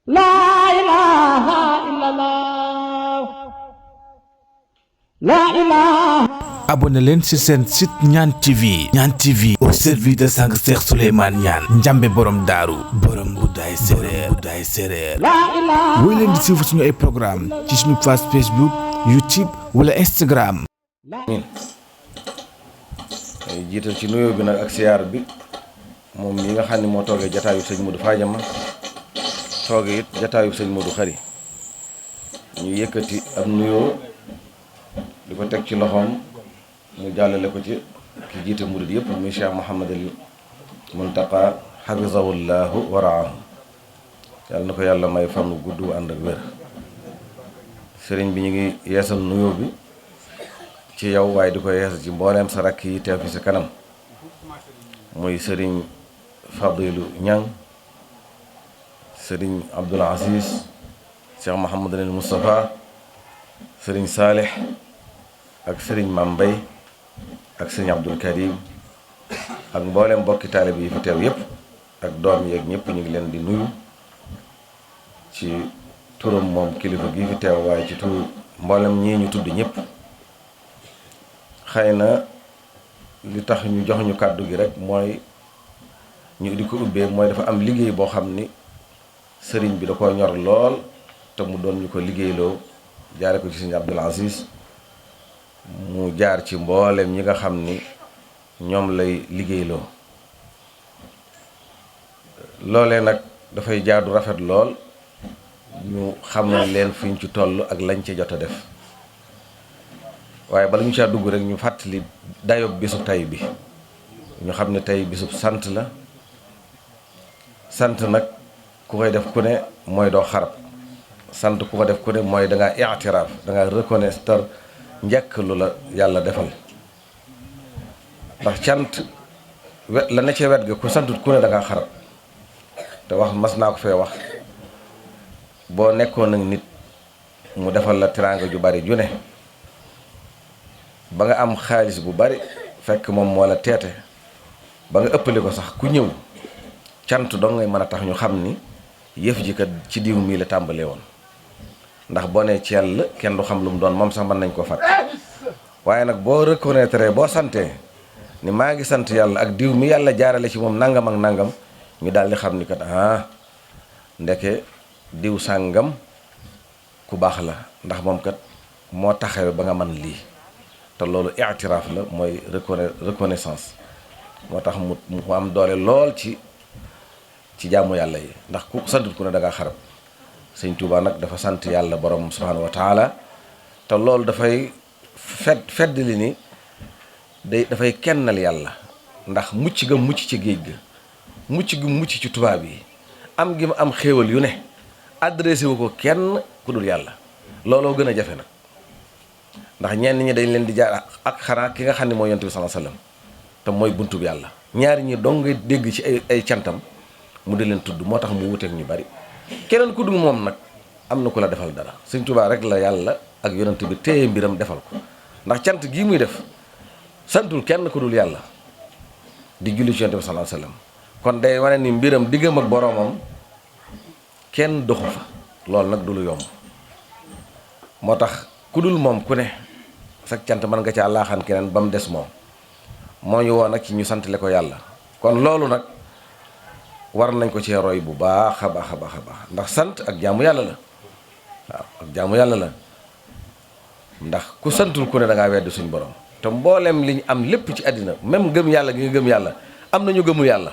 La ilaha illallah. La ilaha. abonné leen ci seen site Ñaan TV. Ñaan TV au service de sang Cheikh Souleymane Niane njambe borom daaru borom guddaay séréer La ilaha. woy leen di suivre suñu ay programme ci suñu page Facebook YouTube wala Instagram. ay jiital ci nuyoo bi nag ak siyaar bi moom mi nga xam ne moo toogee jataayu sëñ Modou Fadiama toogee it jataayu sëñ Modou Khari ñu yëkkati ab nuyoo di ko teg ci loxoom mu jàllale ko ci ki jiite murid yëpp muy Cheikh Mouhamadul Muntaqa hafizahullahu wa raahu yàlla na ko yàlla may fan wu gudd wu ànd ak wér. sëriñ bi ñu ngi yeesal nuyoo bi ci yow waaye di ko yeesal ci mbooleem sa rakk yi teew fi sa kanam muy sëriñ Fadilu Ñang sëriñ Abdoul Aziz Cheikh Mouhamadul Moustapha sëriñ Saalih ak sëriñ Mam Mbay ak sëriñ Abdul Karim ak mboolem mbokki taalib yi fi teew yépp ak doom yeeg ñëpp ñu ngi leen di nuyu ci turam moom kilifa gi fi teew waaye ci tur mboolem ñii ñu tudd ñëpp xëy na li tax ñu jox ñu kàddu gi rek mooy ñu di ko ubbee mooy dafa am liggéey boo xam ni sëriñ bi da ko ñor lool te mu doon ñu ko liggéeyloo jaare ko ci sëriñ Abdul Aziz mu jaar ci mboolem ñi nga xam ni ñoom lay liggéeyloo loolee nag dafay jaadu rafet lool ñu xam leen fi ñu ci toll ak lañ ci jot a def waaye bala ñu caa dugg rek ñu fàttali dayob bisub tay bi ñu xam ne tey bisub sant la sant nag ku koy def ku ne mooy doo xarab sant ku ko def ku ne mooy dangaa i'tiraaf dangaa reconnaître njëkk lu la yàlla defal ndax cant wet la ne ca wet ga ku santut ku ne dangaa xarab te wax mas naa ko fee wax boo nekkoon nag nit mu defal la teraanga ju bari ju ne ba nga am xaalis bu bari fekk moom moo la teete ba nga ëppale ko sax ku ñëw cant dong ngay mën a tax ñu xam ni yëf ji kat ci diw mii la tàmbalee woon ndax boo nee ci yàlla kenn du xam lu mu doon moom sax mën nañ ko fàtte waaye nag boo reconnaître boo santee ni maa ngi sant yàlla ak diw mi yàlla jaarale ci moom nangam ak nangam ñu daal di xam ni kat ndeke diw sàngam ku baax la ndax moom kat moo taxawe ba nga mën lii te loolu i'tiraaf la mooy reconnaissance moo tax mu am doole lool ci jaamu yàlla yi ndax ku santut ku ne da ngaa xarab sëñ Tuubaa nag dafa sant yàlla borom subhaanahu wa taala te loolu dafay fedd li ni dafay kennal yàlla ndax mucc ga mucc ci géej ga mucc gi mucc ci tubaab yi am gi mu am xéewal yu ne adressé wu ko kenn ku dul yàlla looloo gën a jafe nag ndax ñenn ñi dañ leen di jaar ak xanaa ki nga xam ne mooy yonent bi sallallahu alayhi wasallam te mooy buntu bi yàlla ñaari ñi dong ngay dégg ci ay cantam mu di leen tudd moo tax mu wuteek ñu bari keneen ku dul moom nag am na ku la defal dara Sëñ Tuubaa rek la yàlla ak yonent bi téye mbiram defal ko ndax cant gii muy def santul kenn ku dul yàlla di julli ci yonent bi sallallahu alayhi wasallam kon day wane ni mbiram diggam ak boroomam kenn doxu fa loolu nag du lu yomb moo tax ku dul moom ku ne sa cant mën nga caa laaxaan keneen ba mu des moom moo ñu woo nag ci ñu santale ko yàlla kon loolu nag war nañ ko cee roy bu baax a baax a baax a baax ndax sant ak jaamu yàlla la waaw ak jaamu yàlla la ndax ku santul ku ne da ngaa weddi suñu borom te mboolem li ñu am lépp ci àddina même gëm yàlla gi nga gëm yàlla am na ñu gëmul yàlla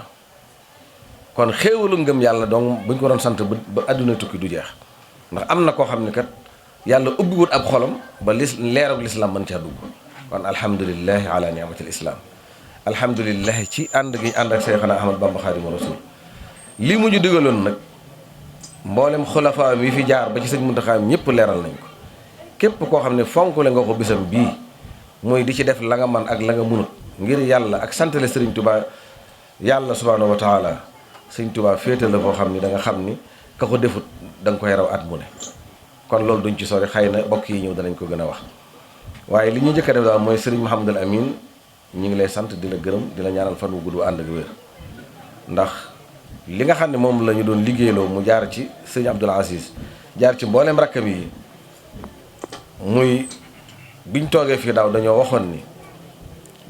kon xéewalu ngëm yàlla donc buñ ko doon sant ba àdduna tukki du jeex ndax am na koo xam ne kat yàlla ubbiwut ab xolam ba leerab lislaam mën caa dugg kon alhamdulilahi ala ni'matil islam alhamdulilahi ci ànd gi ànd ak Seexna Ahmad Bamba Xaadimu Rasuul lii mu ñu digaloon nag mboolem xulafaa yi fi jaar ba ci sëñ Muntaxa ñëpp leeral nañ ko képp koo xam ne fonk la nga ko bisam bii mooy di ci def la nga man ak la nga munut ngir yàlla ak santale sëriñ Tuubaa yàlla subhaanahu wa taala sëriñ Tuubaa féete la koo xam ni da nga xam ni ka ko defut da nga koy raw at mu ne kon loolu duñ ci sori xëy na bokk yi ñëw danañ ko gën a wax waaye li ñu njëkk a def daal mooy sëriñ Mouhamadul Amin ñu ngi lay sant di la gërëm di la ñaanal fan wu gudd ànd ak wér ndax li nga xam ne moom la ñu doon liggéeyloo mu jaar ci sëñ Abdoul Aziz jaar ci mboolem rakkam yi muy biñ toogee fii daaw dañoo waxoon ni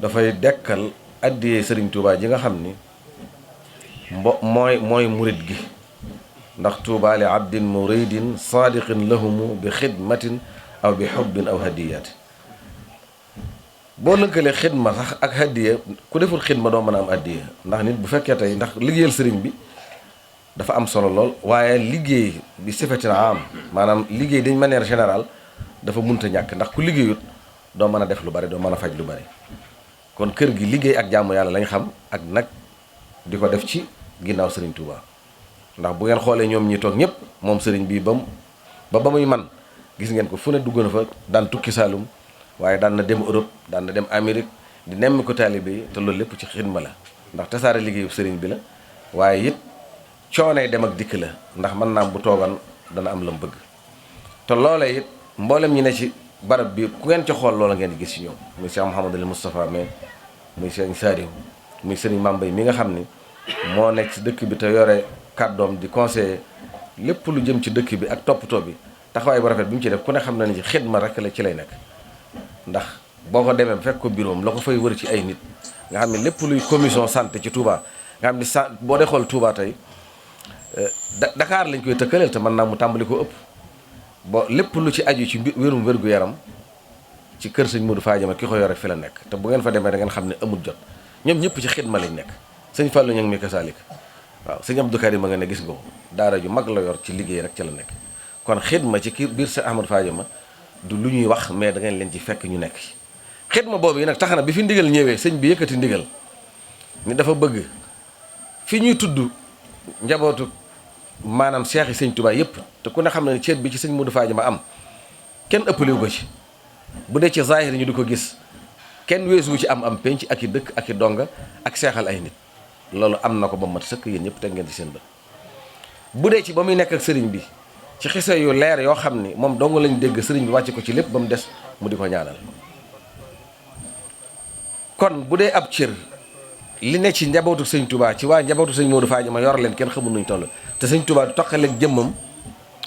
dafay dekkal addiyee sëriñ Touba ji nga xam ni mooy murit gi ndax Touba li abdin muridin sadiqin lahumu bi xidmatin aw bi xubbin aw hadiyaati boo lëkkalee xidma sax ak hadiya ku deful xidma doo mën a am hadiya ndax nit bu fekkee tey ndax liggéeyal sëriñ bi dafa am solo lool waaye liggéey bi sifatina am maanaam liggéey d'une manière générale dafa munta ñàkk ndax ku liggéeyut doo mën a def lu bari doo mën a faj lu bari kon kër gi liggéey ak jaamu yàlla lañ xam ak nag di ko def ci ginnaaw sëriñ Touba ndax bu ngeen xoolee ñoom ñi toog ñëpp moom sëriñ bii ba muy man gis ngeen ko fu ne dugg na fa daan tukki Saalum waaye daan na dem Europe daan na dem Amérique di nemmi ko taalibe yi te loolu lépp ci xidma la ndax tasaare liggéeyu sëriñ bi la waaye it coonee dem ak dikk la ndax mën naam bu toogan dana am la mu bëgg te loolee it mboolem ñi ne ci barab bi ku ngeen ci xool loola ngeen di gis ci ñoom muy Cheikh Mouhamadul Moustapha mais muy Serigne Saliou muy Serigne Mambay mi nga xam ni moo nekk ci dëkk bi te yore kàddoom di conseiller lépp lu jëm ci dëkk bi ak toppatoo bi taxawaay bu rafet bi mu ci def ku ne xam na ni ci xidma rek la ci lay nekk ndax boo ko demee fekk ko bureau am la ko fay wër ci ay nit nga xam ne lépp luy commission santé ci Touba nga xam ni boo dee xool Touba tey Dakar lañ koy tëkkaleel te mën naa mu tàmbali ko ëpp bo lépp lu ci aju ci wérum wér-gu-yaram ci kër sëñ Modou Fadiama ki ko yore fi la nekk te bu ngeen fa demee da ngeen xam ne amul jot ñoom ñëpp ci xidma lañ nekk sëñ Fallou ña ngi mi kasalik waaw sëñ Abdou Karim ma nga ne gis nga ko daara ju mag la yor ci liggéey rek ca la nekk kon xidma ci biir sëñ Ahmadou Fadiama du lu ñuy wax mais da ngeen leen ci fekk ñu nekk ci xidma boobu yi nag tax na bi fi ndigal ñëwee sëñ bi yëkkati ndigal ni dafa bëgg fi ñuy tudd njabootu maanaam seex yi sëñ Touba yëpp te ku ne xam ne ceet bi ci sëñ Modou Fadiama am kenn ëppalewu ko ci bu dee ci zahir ñu di ko gis kenn weesuwu ci am penc ak i dëkk ak i donga ak seexal ay nit loolu am na ko ba mat sëkk yéen ñëpp teg ngeen ci seen bët bu dee ci ba muy nekk ak sëriñ bi ci xise yu leer yoo xam ni moom dong lañ dégg sëriñ bi wàcce ko ci lépp ba mu des mu di ko ñaanal kon bu dee ab cër li ne ci njabootu sëñ Touba ci waa njabootu sëñ Modou Fadiama yor leen kenn xamul nuñ toll te sëñ Touba du toqaleeg jëmmam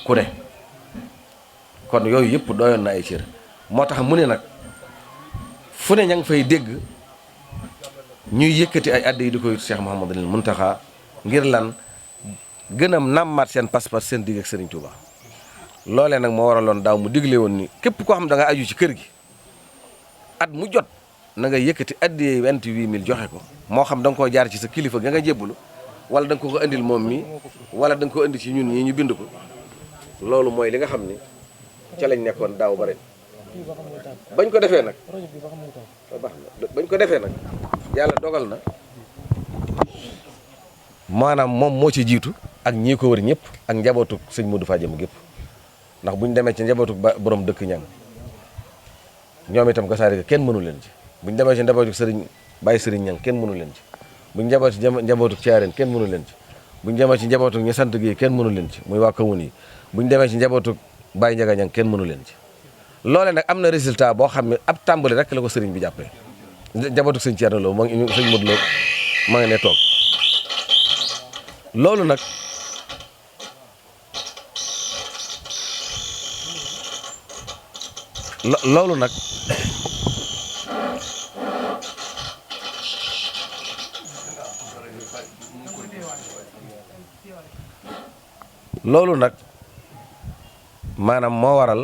ku ne kon yooyu yëpp doyoon na ay cër moo tax mu ne nag fu ne ña ngi fay dégg ñuy yëkkati ay addi yi di koy Cheikh Mouhamadul Mountakha ngir lan gën a nàmmaat seen pas-pas seen digg ak sëriñ Touba loolee nag moo waraloon daaw mu digle woon ni képp koo xam da nga aju ci kër gi at mu jot na nga yëkkati addiyee 28 000 joxe ko moo xam da nga koo jaar ci sa kilifa ga nga jébbalu wala da nga ko indil moom mi wala da nga ko indi ci ñun ñii ñu bind ko loolu mooy li nga xam ni ca lañ nekkoon daaw ba ren bañ ko defee nag bañ ko defee nag yàlla dogal na maanaam moom moo ci jiitu ak ñii ko wër ñëpp ak njabootu sëñ Modou Fadiama gépp ndax buñ demee ci njabootu borom dëkk ñang ñoom itam gasaari kenn mënu leen ci buñ demee ci njabootu sëriñ Baye sëriñ ñang kenn mënu leen ci buñ demee ci njabootu caareen kenn mënu leen ci buñ demee ci njabootu ñi sant gi kenn mënu leen ci muy waa kawun yi buñ demee ci njabootu Baye Njaga ñang kenn mënu leen ci loole nag am na résultat boo xam ne ab tàmbali rek la ko sëriñ bi jàppee njabootu sëñ Thierno Lo ma ngi sëñ Modou Lo ma nga ne toog loolu nag loolu nag maanaam moo waral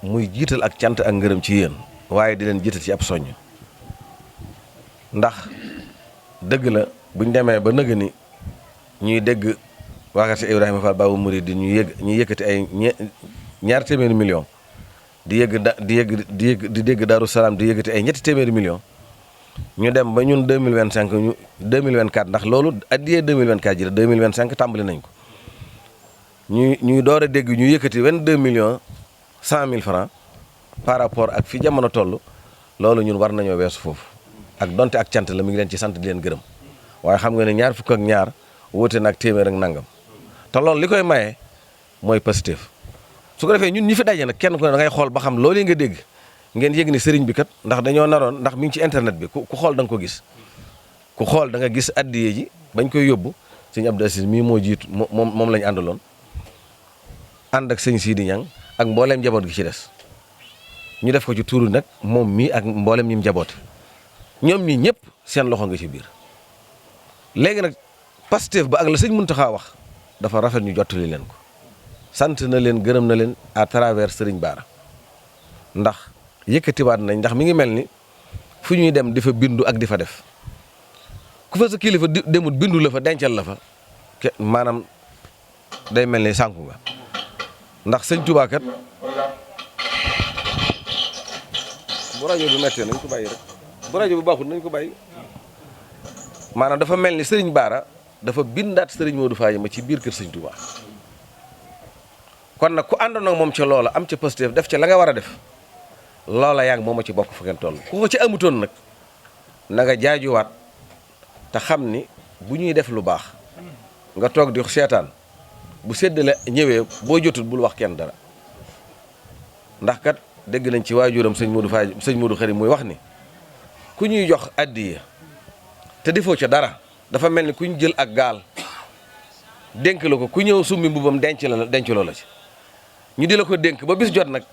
muy jiital ak cant ak ngërëm ci yéen waaye di leen jiital ci ab soññ ndax dëgg la buñ demee ba nëgë ni ñuy dégg waakar si Ibrahima Fall Babou Mouride ñuy yëkkati ay ñaar téeméeri million di dégg Darou Salaam di yëkkati ay ñetti téeméeri million ñu dem ba ñun 2025 2024 ndax loolu addiyee 2024 ji la 2025 tàmbali nañ ko ñuy door a dégg ñu yëkkati 22 millions 100 000 francs par rapport ak fi jamono toll loolu ñun war nañoo weesu foofu ak donte ak cant la mi ngi leen ci sant di leen gërëm waaye xam nga ne ñaar fukk ak ñaar wóote nag téeméer ak nangam te loolu li koy maye mooy positif su ko defee ñun ñi fi daje nag kenn ku ne da ngay xool ba xam loolu nga dégg ngeen yëg ni sëriñ bi kat ndax dañoo naroon ndax mi ngi ci internet bi ku xool da nga ko gis ku xool da nga gis addiyee ji bañ koy yóbbu sëñ Abdou Aziz mii moo jiitu moom lañu àndaloon ànd ak sëñ Sidi Ñang ak mbooleem njaboot gi ci des ñu def ko ci tuuru nag moom mii ak mbooleem ñi mu njaboote ñoom ñii ñëpp seen loxo nga ci biir. léegi nag Pastef ba ak la sëñ Muntaxa wax dafa rafet ñu jottali leen ko sant na leen gërëm na leen à travers Serigne Bara ndax yëkkatiwaat nañ ndax mi ngi mel ni fu ñuy dem di fa bindu ak di fa def ku fa sa kilifa demut bindu la fa dencal la fa maanaam day mel ni sànku nga ndax sëñ Tuubaa kat bu rajo bi mettee nañ ko bàyyi rek bu rajo bi baaxul nañ ko bàyyi maanaam dafa mel ni Serigne Bara dafa bindaat Serigne Modou Faye ma ci biir kër sëñ Tuubaa kon nag ku àndoon ak moom ca loola am ca Pastef def ca la nga war a def loola yaa ngi moom a ci bokk fu ngeen toll ku ko ci amutoon nag na nga jaajuwaat te xam ni bu ñuy def lu baax nga toog di seetaan bu séddale ñëwee boo jotul bul wax kenn dara ndax kat dégg nañ ci waajuram sëñ Modou Faye sëñ Modou Xari muy wax ni ku ñuy jox addiya te defoo ca dara dafa mel ni ku ñu jël ak gaal dénk la ko ku ñëw summi mbubam denculoo la ci ñu di la ko dénk ba bis jot nag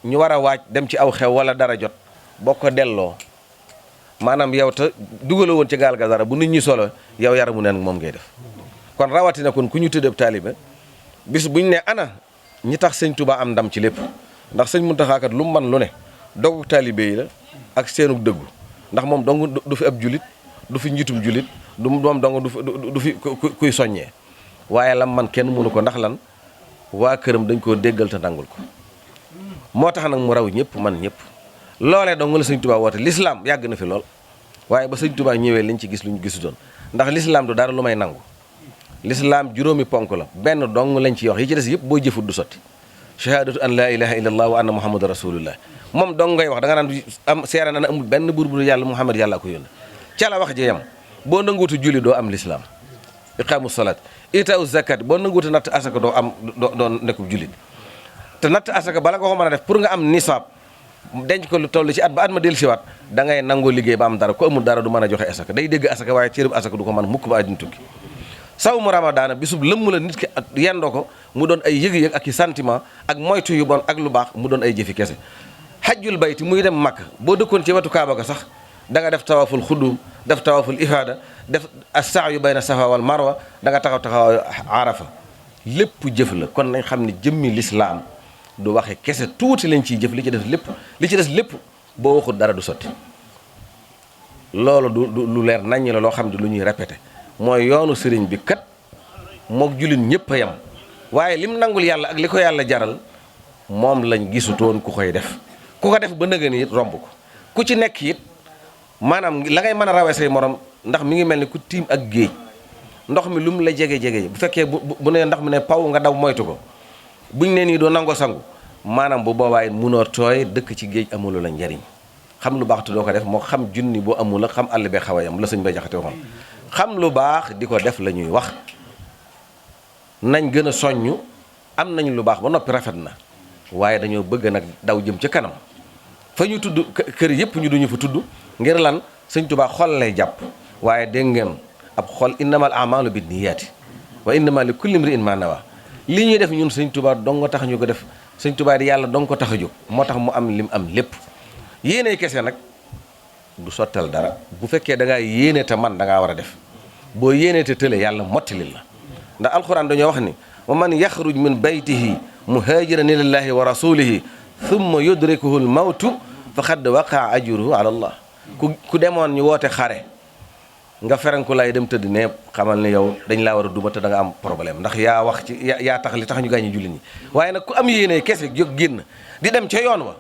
ñu war a waaj dem ci aw xew wala dara jot boo ko delloo maanaam yow te dugaloo woon ci gaal ga dara bu nit ñi solo yow yaramu neen moom ngay def kon rawatina kon ku ñu tëddee taalibe bis buñ ne ana ñi tax sëñ Touba am ndam ci lépp ndax sëñ Muntaxa kat lu mu man lu ne dogu taalibe yi la ak seenu dëggu ndax moom dong du fi ab julit du fi njiitum julit du moom dong du fi kuy soññee waaye lam man kenn mënu ko ndax lan waa këram dañ koo déggal te nangul ko moo tax nag mu raw ñëpp man ñëpp loolee dong la sëñ Touba woote l'islam yàgg na fi lool waaye ba sëñ Touba ñëwee liñ ci gis lu ñu gisutoon ndax l'islam du dara lu may nangu l'islam juróomi ponk la benn dong lañ ci wax yi ci des yëpp boo jëfut du sotti shahadatu an la ilaha illallah wa anna muhammadu rasulullah moom dong ngay wax da nga naan am seera na amul benn buur bu yàlla muhammad yàlla ko yónni ca la wax ji yam boo nanguutu julli doo am l'islam iqaamu salaat itaaw zakat boo nanguutu natt asaka doo nekkub jullit te natt asaka bala nga ko mën a def pour nga am nisaab denc ko lu toll ci at ba at ma dellu siwaat da ngay nangoo liggéey ba am dara ko amul dara du mën a joxe asaka day dégg asaka waaye cërëb asaka du ko mën mukk ba àddina tukki saw mu ramadaana bisub lëmm la nit ki yendoo ko mu doon ay yëg-yëg ak i sentiment ak moytu yu bon ak lu baax mu doon ay jëfi kese xajjul bayti muy dem Makka boo dëkkoon ci wetu Kaaba ga sax da nga def tawaful xuddum def tawaful ifaada def as-sa'yu bayna safa wal marwa da nga taxaw arafa lépp jëf la kon nañ xam ne jëmmi lislaam du waxe kese tuuti lañ ciy jëf li ci des lépp boo waxul dara du sotti loolu du lu leer naññ la loo xam ne lu ñuy répété mooy yoonu sëriñ bi kat mook jullit ñëpp a yem waaye lim nangul yàlla ak li ko yàlla jaral moom lañ gisutoon ku koy def ku ko def ba nëgën it romb ko ku ci nekk it maanaam la ngay mën a rawee say morom ndax mi ngi mel ni ku tiim ak géej ndox mi lu mu la jege-jege bu fekkee bu ne ndax mu ne paw nga daw moytu ko buñ ne nii doo nangoo sangu maanaam bu boobaa it munoo tooy dëkk ci géej amulu la njariñ xam lu baax te doo ko def moo xam junni boo amul la xam àll bee xaw a yam la sëñ bay jaxate waxoon xam lu baax di ko def la ñuy wax nañ gën a soññ am nañ lu baax ba noppi rafet na waaye dañoo bëgg nag daw jëm ca kanam fa ñu tudd kër yëpp ñu duñu fa tudd ngir lan sëñ Tuubaa xol lay jàpp waaye dégg ngeen ab xol innamal a'maalu binniyaati wa innama li kulli imri'in ma nawa li ñuy def ñun sëñ Tuubaa dong nga tax ñu ko def sëñ Tuubaa di yàlla dong ko tax a jóg moo tax mu am lim am lépp yéene kese nag du sottal dara bu fekkee da ngaa yéene te man da ngaa war a def boo yéene te tële yàlla mottalil la ndax alxuraan dañoo wax ni wa man yaxruj min baytihi muhaajiran ilallahi wa rasulihi thumma yudrikuhu l mawtu faqad waqaa ajruhu ala allah ku demoon ñu woote xare nga feranku lay dem tëdd ne xamal ne yow dañ laa war a duma te da nga am problème ndax yaa wax ci yaa tax li tax ñu gaañu jullit ñi waaye nag ku am yéene kese jóg génn di dem ca yoon wa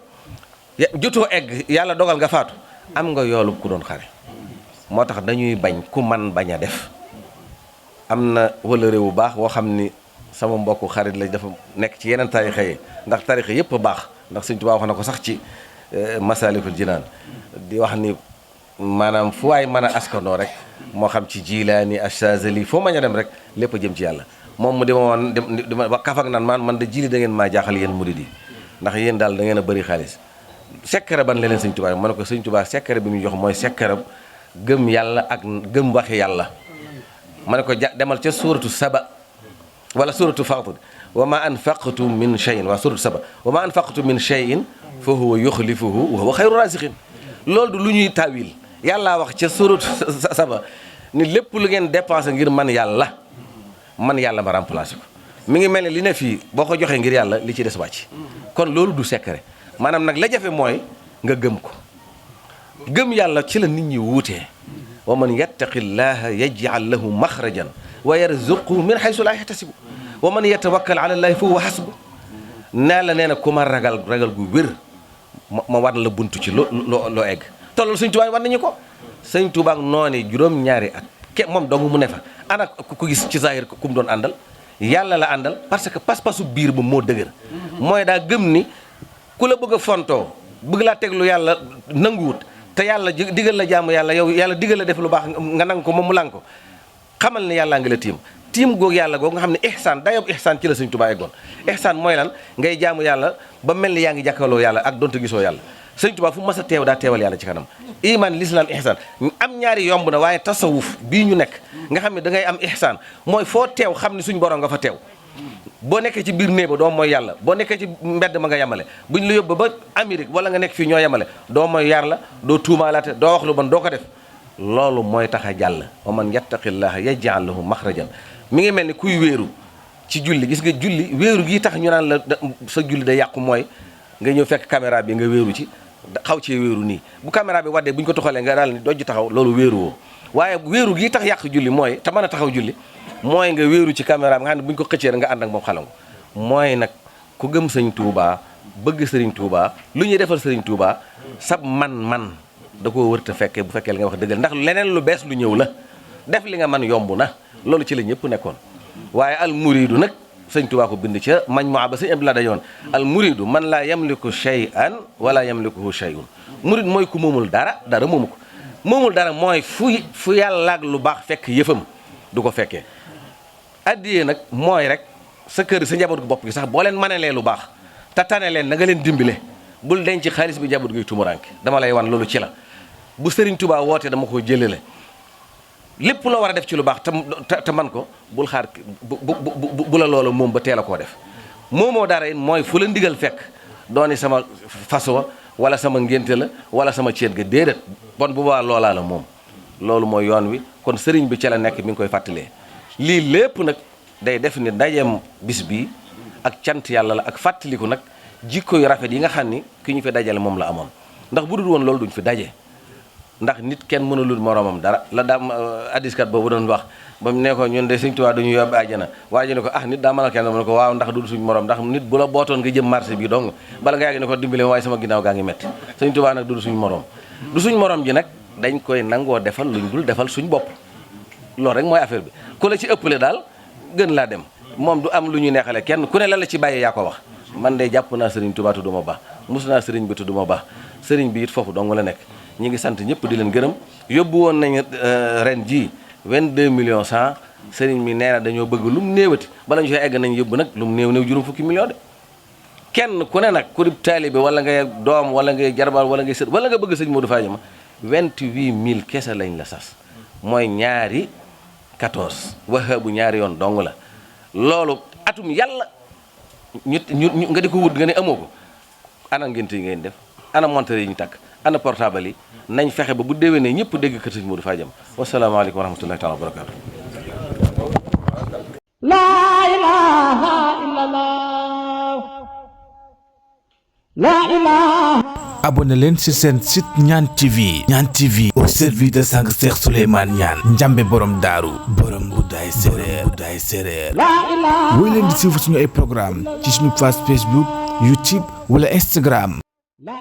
jotoo egg yàlla dogal nga faatu am nga yoolu ku doon xare moo tax dañuy bañ ku man bañ a def am na wala réew bu baax woo xam ni sama mbokku xarit la dafa nekk ci yeneen tarixa yi ndax tarixa yëpp a baax ndax Sëñ Tuubaa wax na ko sax ci Masaalikul Jinaan di wax ni maanaam fu waay mën a askanoo rek moo xam ci Jilaani Achazali foo mañ a dem rek lépp a jëm ci yàlla moom mu dima woon dima kafak naan man da jili da ngeen maa jaaxal yéen murid yi ndax yéen daal da ngeen a bëri xaalis sekkare ban leneen Sëñ Tuubaa ma ne ko Sëñ Tuubaa sekkare bi muy jox mooy sekkare gëm yàlla ak gëm waxi yàlla ma ne ko demal ca suuratu Saba wala suuratu Faatir wa ma anfaqtum min shay'in waa suuratu Saba wa ma anfaqtum min shay'in fa huwa yukhlifuhu wa huwa khayru raziqin. loolu du lu ñuy taawil yàllaa wax ca suuratu Saba ni lépp lu ngeen dépensé ngir man yàlla ma remplacé ko. mi ngi mel ne li ne fii boo ko joxee ngir yàlla li ci des wàcc kon loolu du secret maanaam nag la jafe mooy nga gëm ko. gëm yàlla ci la nit ñi wuutee wa man yattaqillaha yaj'al lahu maxrajan wa yarzuqhu min haysu la yahtasibu wa man yatawakkal ala llahi fa huwa hasbu nee na ku ma ragal gu wér ma war la buntu ci loo egg te loolu sëñ Tuubaa war nañu ko. sëñ Tuubaa noonu juróom-ñaari at moom dong mu ne fa ana ku gis ci zahir ku mu doon àndal yàlla la àndal parce que pas-pasu biir ba moo dëgër mooy daa gëm ni ku la bëgg a fontoo bëgg laa teglu yàlla nanguwut te yàlla digal la jaamu yàlla yow yàlla digal la def lu baax nga nang ko moom mu lang ko xamal ne yàllaa ngi la tiim googu yàlla googu nga xam ne ihsaan dayob ihsaan ci la sëñ Tuubaa eggoon ihsaan mooy lan ngay jaamu yàlla ba mel ni yaa ngi jàkkaarloo yàlla ak donte gisoo yàlla sëñ Tuubaa fu mas a teew daa teewal yàlla ci kanam iman l'islam ihsaan am ñaari yomb na waaye tasawuf bii ñu nekk nga xam ne da ngay am ihsaan mooy foo teew xam ne suñ borom nga fa teew boo nekkee ci biir néeg ba doo mooy yàlla boo nekkee ci mbedd ma nga yemale buñ la yóbbu ba Amérique wala nga nekk fii ñoo yemale doo mooy yàlla doo tuumaalaate doo wax lu bon doo ko def loolu mooy tax a jàll wa man yattaqillaha yaj'al lahu maxrajan mi ngi mel ni kuy wéeru ci julli gis nga julli wéeru gi tax ñu naan la sa julli da yàqu mooy nga ñëw fekk caméra bi nga wéeru ci xaw cee wéeru nii bu caméra bi waddee bu ñu ko toxalee nga daal ni dojj taxaw loolu wéeru woo waaye wéeru gi tax yàq julli mooy te mën a taxaw julli mooy nga wéeru ci caméra bi nga xam ne bu ñu ko xëccee nga ànd ak moom xalangu mooy nag ku gëm sëñ Touba bëgg sëriñ Touba lu ñuy defal sëriñ Touba sab man da koo wërta fekkee bu fekkee li nga wax dëggal ndax leneen lu bees lu ñëw la def li nga man yomb na loolu ci la ñëpp nekkoon waaye al muridu nag sëñ Touba ko bind ca Majmu'a ba sëñ Abdoulaye dañoon al muridu man laa yamliku shay'an wala yamlikuhu shay'un murid mooy ku moomul dara moomu ko moomul dara mooy fu yàlla ak lu baax fekk yëfam du ko fekkee addiyee nag mooy rek sa kër sa njaboot gu bopp gi sax boo leen manelee lu baax te tane leen na nga leen dimbile bul denc xaalis bi njaboot gi tumuranke dama lay wan loolu ci la bu Sëriñ Tuubaa wootee dama ko jëlale lépp loo war a def ci lu baax te man ko bul xaar bu la loola moom ba teel a koo def moomoo dara it mooy fu la ndigal fekk dooni sama façon wala sama ngénte la wala sama ceet ga déedéet bon bu baax loolaa la moom loolu mooy yoon wi kon sëriñ bi ci la nekk mi ngi koy fàttalee lii lépp nag day def ni dajeem bis bi ak cant yàlla la ak fàttaliku nag jikko yu rafet yi nga xam ni ki ñu fi dajale moom la amoon ndax bu dul woon loolu duñ fi daje ndax nit kenn mënulul moromam dara la daam addiskat boobu doon wax ba mu ne ko ñun de Sëñ Tuubaa duñu yóbbu àjjana waaye ne ko nit daa mënal kenn mu ne ko waaw ndax du suñ morom ndax nit bu la bootoon nga jëm marché bi dong bala nga yàgg ne ko dimbale waaye sama ginnaaw gaa ngi metti Sëñ Tuubaa nag du suñ morom du suñ morom ji nag dañ koy nangoo defal luñ dul defal suñ bopp loolu rek mooy affaire bi ku la ci ëppale daal gën laa dem moom du am lu ñu neexale kenn ku ne la ci bàyyee yaa ko wax man de jàpp naa Sëriñ Tuubaa te du ma baax mus naa sëriñ bi te du ma baax sëriñ bi it foofu dong la nekk ñi ngi sant ñëpp di leen gërëm yóbbu woon nañ ren ji 22 millions 100 sëriñ mi nee na dañoo bëgg lu mu néewati bala ñu fay egg nañ yóbbu nag lu mu néew juróom fukki millions de kenn ku ne nag ku di taalibe wala ngay doom wala ngay jarbaal wala ngay sët wala nga bëgg sëñ Modou Fadiama 28000 kese lañ la sas mooy ñaari 14 waxa bu ñaari yoon dong la loolu atum yàlla ñu nga di ko wut nga ne amoo ko ana ngénte yi ngeen def ana monteur yi ñu takk ana portable yi nañ fexe ba bu déwénee ñëpp dégg kër sëñ Modou Fadiama wasalaamaaleykum wa rahmatullahi taala wa barakaatu laa ilaaha illallah laa ilaaha abonné leen ci seen site Ñaan TV Ñaan TV au service de sang Cheikh Souleymane Niane njambe borom daaru borom buddaay séréer laa ilaaha woy leen di suivre suñu ay programme ci suñu page Facebook YouTube wala Instagram